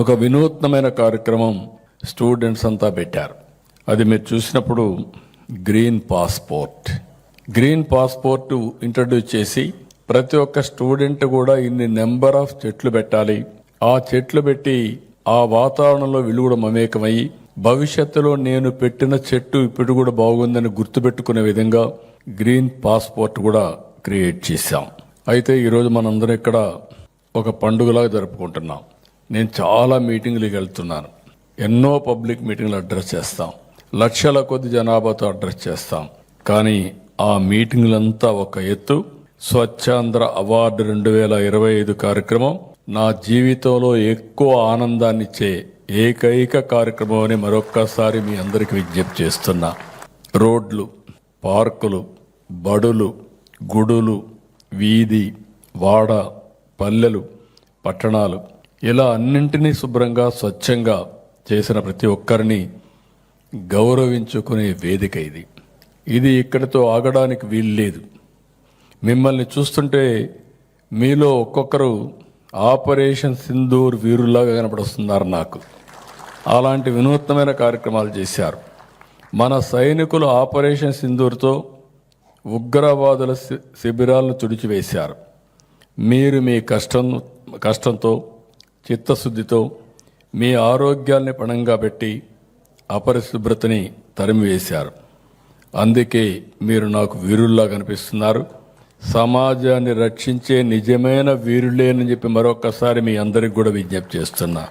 ఒక వినూత్నమైన కార్యక్రమం స్టూడెంట్స్ అంతా పెట్టారు. అది మీరు చూసినప్పుడు గ్రీన్ పాస్పోర్ట్ ఇంట్రడ్యూస్ చేసి ప్రతి ఒక్క స్టూడెంట్ కూడా ఇన్ని నెంబర్ ఆఫ్ చెట్లు పెట్టాలి, ఆ చెట్లు పెట్టి ఆ వాతావరణంలో వీళ్ళు కూడా మమేకమయ్యి భవిష్యత్తులో నేను పెట్టిన చెట్టు ఇప్పుడు కూడా బాగుందని గుర్తుపెట్టుకునే విధంగా గ్రీన్ పాస్పోర్ట్ కూడా క్రియేట్ చేశాం. అయితే ఈరోజు మనందరం ఇక్కడ ఒక పండుగలాగా జరుపుకుంటున్నాం. నేను చాలా మీటింగ్లకు వెళ్తున్నాను, ఎన్నో పబ్లిక్ మీటింగ్లు అడ్రస్ చేస్తాం, లక్షల కొద్ది జనాభాతో అడ్రస్ చేస్తాం. కానీ ఆ మీటింగ్లంతా ఒక ఎత్తు. స్వచ్ఛాంధ్ర అవార్డు 2025 కార్యక్రమం నా జీవితంలో ఎక్కువ ఆనందాన్నిచ్చే ఏకైక కార్యక్రమం అని మరొక్కసారి మీ అందరికీ విజ్ఞప్తి చేస్తున్నా. రోడ్లు, పార్కులు, బడులు, గుడులు, వీధి, వాడ, పల్లెలు, పట్టణాలు ఇలా అన్నింటినీ శుభ్రంగా స్వచ్ఛంగా చేసిన ప్రతి ఒక్కరిని గౌరవించుకునే వేదిక ఇది. ఇది ఇక్కడితో ఆగడానికి వీల్లేదు. మిమ్మల్ని చూస్తుంటే మీలో ఒక్కొక్కరు ఆపరేషన్ సింధూర్ వీరుల్లాగా కనపడుస్తున్నారు నాకు. అలాంటి వినూత్నమైన కార్యక్రమాలు చేశారు. మన సైనికులు ఆపరేషన్ సింధూర్తో ఉగ్రవాదుల శిబిరాలను తుడిచివేశారు. మీరు మీ కష్టంతో చిత్తశుద్ధితో మీ ఆరోగ్యాల్ని పణంగా పెట్టి అపరిశుభ్రతని తరిమివేశారు. అందుకే మీరు నాకు వీరుల్లా కనిపిస్తున్నారు. సమాజాన్ని రక్షించే నిజమైన వీరులేనని చెప్పి మరొకసారి మీ అందరికి కూడా విజ్ఞప్తి చేస్తున్నా.